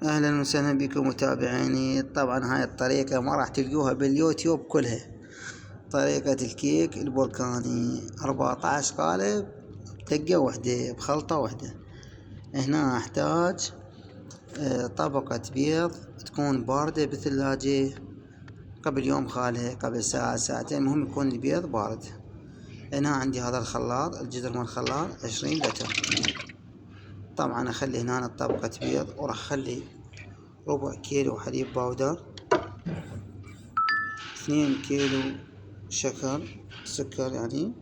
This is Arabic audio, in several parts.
اهلا وسهلا بكم متابعيني. طبعا هاي الطريقة ما راح تلقوها باليوتيوب كلها. طريقة الكيك البركاني 14 قالب دقة وحدة بخلطة وحدة. هنا احتاج طبقة بيض تكون باردة بالثلاجة قبل يوم خالها، قبل ساعة ساعتين، المهم يكون البيض بارد. هنا عندي هذا الخلاط، الجدر من الخلاط 20 لتر. طبعا اخلي هنا طبقة بيض، وراح اخلي ربع كيلو حليب باودر، 2 كيلو سكر يعني.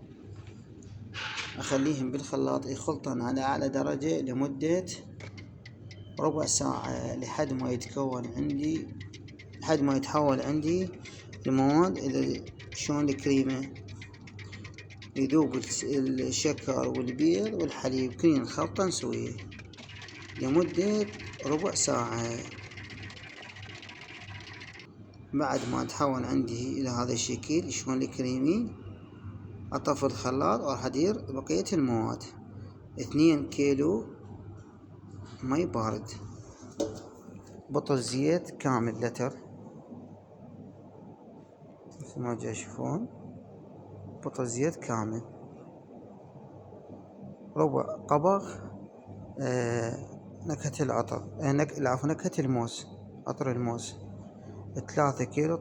اخليهم بالخلاط يخلطن على اعلى درجة لمدة ربع ساعة لحد ما يتحول عندي المواد الى شلون الكريمة، يذوب الشكر والبيض والحليب كلين خلطة سوية لمدة ربع ساعة. بعد ما تحول عندي الى هذا الشكل شلون الكريمي، اطفي الخلاط وراح ادير بقية المواد. 2 كيلو مي بارد، بطل زيت كامل لتر مثل ما تشوفون، بطل زيت كامل، ربع قبض نكهة العطر، نكهة الموز، عطر الموز. 3 كيلو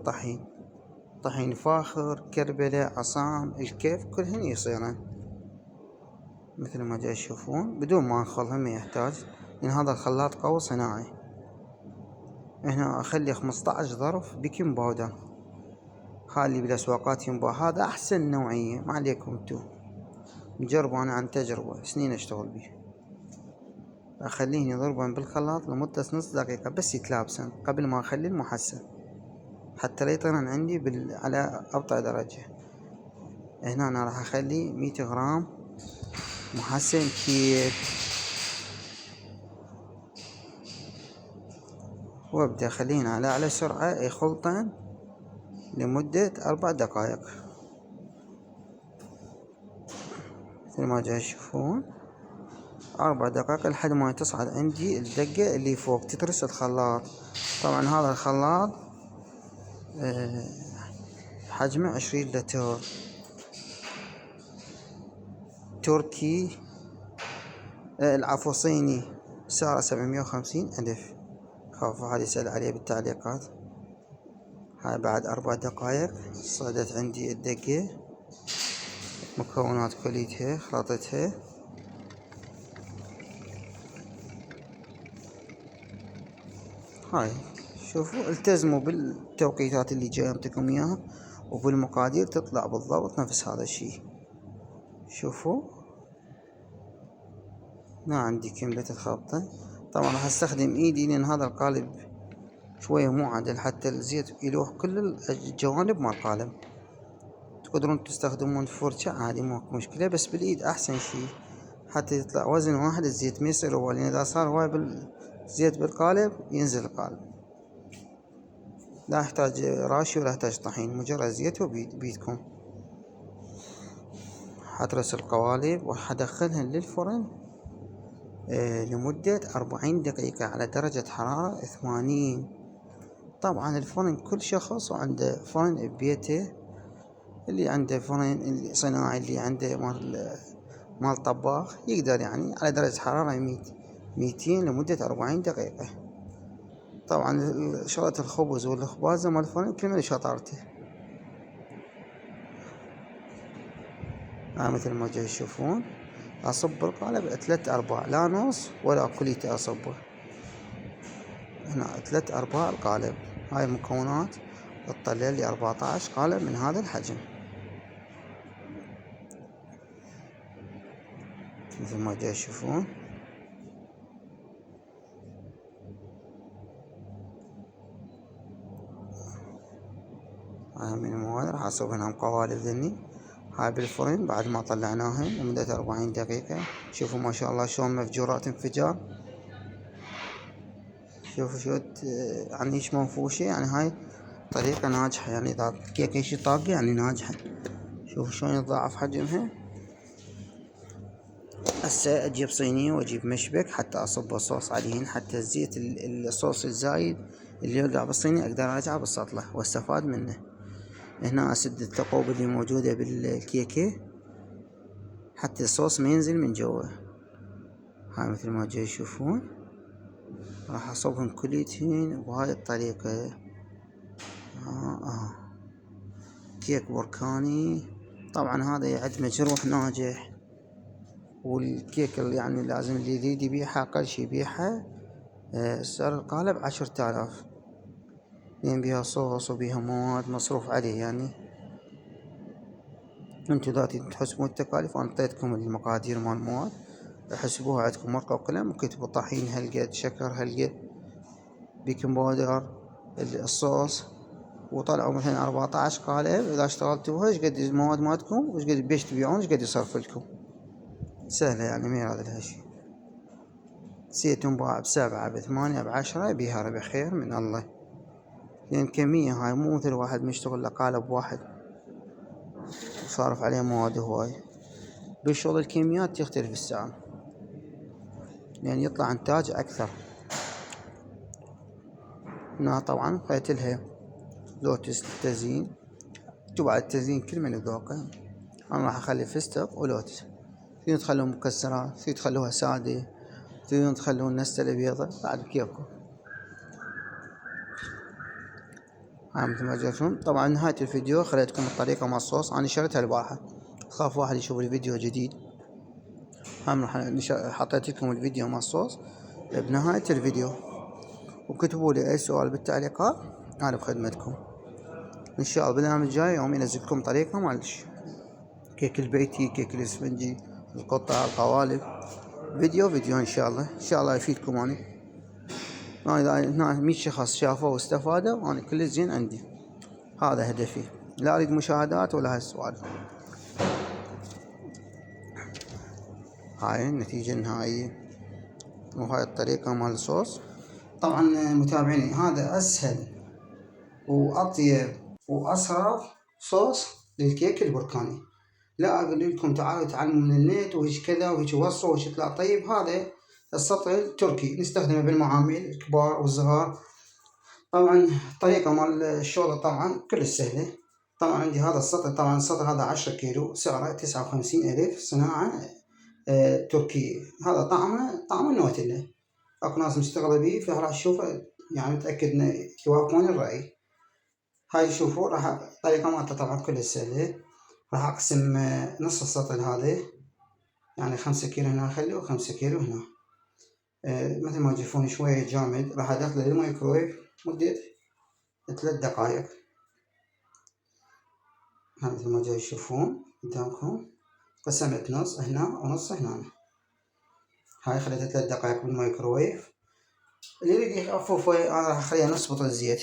طحين فاخر، كربلة، عصام، الكيف كلهن يصيرن مثل ما تشوفون بدون ما انخلهم يحتاج، لان هذا الخلاط قوي صناعي. هنا اخلي 15 ظرف بيكنج باودر، هاي اللي بالاسواقات ينباع، هذا احسن نوعية، ما عليكم انتو، مجربه انا عن تجربة سنين اشتغل بيه. اخليه يضربن بالخلاط لمدة نص دقيقة بس يتلابسن قبل ما اخلي المحسن، حتى لا يطيرن عندي على ابطأ درجة. هنا انا راح اخلي 100 غرام محسن كيك، وابدأ اخليهن على اعلى سرعة يخلطن لمدة 4 دقائق مثل ما تشوفون، 4 دقائق لحد ما تصعد عندي الدقة اللي فوق تترس الخلاط. طبعا هذا الخلاط حجمه 20 لتر تركي، العفو صيني، سعره 750 ألف. خافوا حد يسأل عليه بالتعليقات. هاي بعد 4 دقائق صعدت عندي الدقة، مكونات كليتها خلطتها. هاي شوفوا، التزموا بالتوقيتات اللي جاي انطيكم اياها، وبالمقادير تطلع بالضبط نفس هذا الشيء. شوفوا ما عندي كملة الخلطة. طبعا راح استخدم ايدي لان هذا القالب شوية مو عدل، حتى الزيت يلوح كل الجوانب مال القالب. تقدرون تستخدمون فرشة عادي ماكو مشكلة، بس بالايد احسن شي حتى يطلع وزن واحد، الزيت ما يصير هواي، لان اذا صار هواي بالزيت بالقالب ينزل القالب. لا يحتاج راشي ولا يحتاج طحين، مجرد زيت وبيدكم. حترس القوالب وحدخلهن للفرن لمدة 40 دقيقة على درجة حرارة 80. طبعا الفرن كل شخص وعنده فرن ببيته، اللي عنده فرن صناعي، اللي عنده مال طباخ، يقدر يعني على درجة حرارة 200 لمدة 40 دقيقة. طبعا شغلة الخبز والخبازة مال الفرن كل من شطارته. مثل ما جاي تشوفون اصب القالب 3/4، لا نص ولا كليته اصبه، هنا 3/4 القالب. هاي المكونات تطلع لي 14 قالب من هذا الحجم مثل ما جاي تشوفون. هاي من المواد راح اصبهن قوالب ذني. هاي بالفرن بعد ما طلعناهن لمدة 40 دقيقة. شوفوا ما شاء الله شلون مفجورات انفجار، شوفوا شو عنيش منفوشة، يعني هاي طريقة ناجحة، يعني اذا كيكة شي طاقة يعني ناجحة. شوفوا شلون يتضاعف حجمها. هسه اجيب صينية واجيب مشبك حتى اصب الصوص عليهن، حتى الزيت الصوص الزايد اللي يوقع بالصينية اقدر ارجعه بالسطلة واستفاد منه. هنا اسد الثقوب اللي موجودة بالكيكة حتى الصوص ما ينزل من جوا. هاي مثل ما جاي تشوفون راح اصبهم كليتهن بهاي الطريقة. كيك بركاني طبعا هذا يعد مجروح ناجح، والكيك اللي يعني لازم اللي يريد يبيعها اقل شي يبيعها سعر القالب 10,000، لان بيها صوص وبيها مواد مصروف عليه. يعني انتو ذاتي تحسبون التكاليف، وانا اعطيتكم المقادير مال المواد احسبوها عندكم ورقة وقلم وكتبوا طحين هالقد، شكر هالقد، بيكنج باودر، الصوص، وطلعوا مثلا 14 قالب. اذا اشتغلتوها ايش قد المواد مالتكم وايش قد بيش تبيعون ايش قد يصرف لكم. سهلة يعني ما يراد لها شي. زيت تنباع ب7 ب8 ب10 بيها ربح خير من الله، لان كمية هاي مو مثل واحد مشتغل لقالب واحد وصارف عليه مواد هواي. بالشغل الكميات يختلف السعر لان يطلع انتاج اكثر. هنا طبعا خيتلها لوتس للتزيين، اكتبوا على التزيين كل من ذوقه. انا راح اخلي فستق ولوتس، تريدون تخلوها مكسرات، تريدون تخلوها سادة، تريدون تخلون نستة بيضة بعد بكيفكم. هاي مثل ما جاتكم. طبعا نهاية الفيديو خليتكم الطريقة مع الصوص، انا شريتها البارحة، خاف واحد يشوف الفيديو جديد. هم حطيت لكم الفيديو مع الصوص بنهاية الفيديو، وكتبوا لي اي سؤال بالتعليقات انا بخدمتكم ان شاء الله. بالأيام الجاية يوم ينزل لكم طريقة مال كيك البيتي، كيك الاسفنجي، القطع، القوالب، فيديو ان شاء الله. ان شاء الله يفيدكم. انا هنا 100 شخص شافوه واستفادوا وانا كل زين عندي. هذا هدفي، لا اريد مشاهدات ولا هالسؤال. هاي النتيجة النهائية وهاي الطريقة مال الصوص. طبعا متابعيني هذا اسهل واطيب واسرع صوص للكيك البركاني. لا اقول لكم تعالوا تعلموا من النت وهيش كذا وهيش وصفه وهيش يطلع طيب. هذا السطل تركي نستخدمه بالمعامل الكبار والصغار. طبعا الطريقة مال الشغل طبعا كلش سهلة. طبعا عندي هذا السطل، طبعا السطل هذا 10 كيلو سعره 59,000 صناعة تركية. هذا طعمه نوتيلا، اكو ناس مشتغلة بيه فراح تشوفه يعني متأكد انه يوافقون الرأي. هاي شوفوا راح الطريقة مالته طبعا كلش سهلة. راح اقسم نص السطل هذا يعني 5 كيلو هنا اخليه و5 كيلو هنا. مثل ما تشوفون شوية جامد. راح ادخله للميكرويف مدة 3 دقائق. مثل ما جاي تشوفون قدامكم قسمت نص هنا ونص هنا. هاي خليتها 3 دقائق بالميكروويف. اللي يريد يخفف انا راح اخليها نص بطل زيت،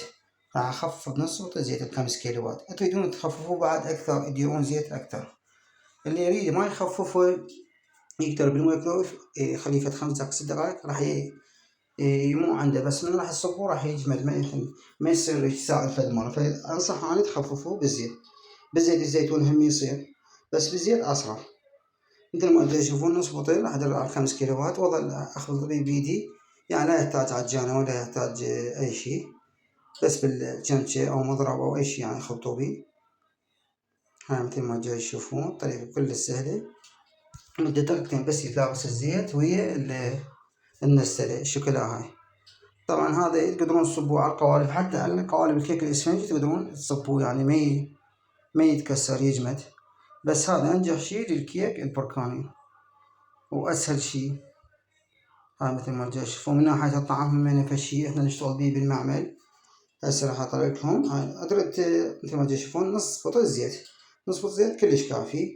راح اخفف بنص بطل زيت ب5 كيلوات. تريدون تخففوا بعد اكثر تديرون زيت اكثر. اللي يريد ما يخففه يقدر بالميكروويف يخليه فد 5 دقائق 6 دقائق راح مو عنده، بس من راح تصبوه راح يجمد ما يصير سائل فد مرة. فانصح اني تخففوه بالزيت. بزيت الزيتون هم يصير، بس بالزيت اسرع. مثل ما تشوفون نص بطيل راح ادلع على 5 كيلوات واظل اخلط بيدي. يعني لا يحتاج عجانة ولا يحتاج اي شيء، بس بالجمشة او مضرب او اي شيء يعني خلطوا بيه. هاي مثل ما جاي تشوفون الطريقة كلش سهلة. مدة دقيقتين بس يتلابس الزيت ويا النستلة الشوكولا. هاي طبعا هذا تقدرون تصبوه على القوالب، حتى على قوالب الكيك الاسفنجي تقدرون تصبوه يعني ما يتكسر يجمد. بس هذا انجح شيء للكيك البركاني واسهل شيء. هاي مثل ما تشوفون من ناحية الطعم هم نفس الشيء احنا نشتغل بيه بالمعمل. هسه راح اطلع لكم. هاي ادرت مثل ما تشوفون نص بطل زيت، نص بطل زيت كلش كافي.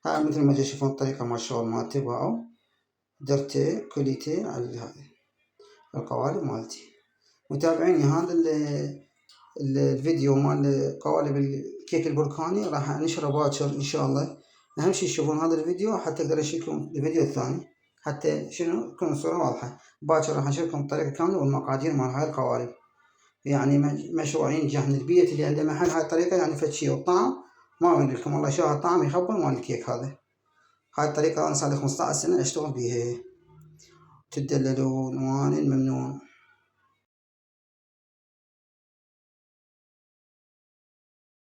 هاي مثل ما تشوفون الطريقة مال الشغل مالتي باعوا درته كليته على القوالب مالتي. متابعيني هذا الفيديو مال قوالب الكيك البركاني راح انشره باكر ان شاء الله. اهم شي تشوفون هذا الفيديو حتى اقدر اشيلكم الفيديو الثاني حتى شنو تكون الصورة واضحة. باكر راح انشركم الطريقة كاملة والمقادير مال هاي القوالب. يعني مشروع ينجح من البيت اللي عنده محل. هاي الطريقة يعني فد شي والطعم ما اقول لكم والله شو الطعم يخبل مال الكيك هذا. هاي الطريقة أنا صار لي 15 سنة أشتغل بيها. تدللون وأنا ممنون.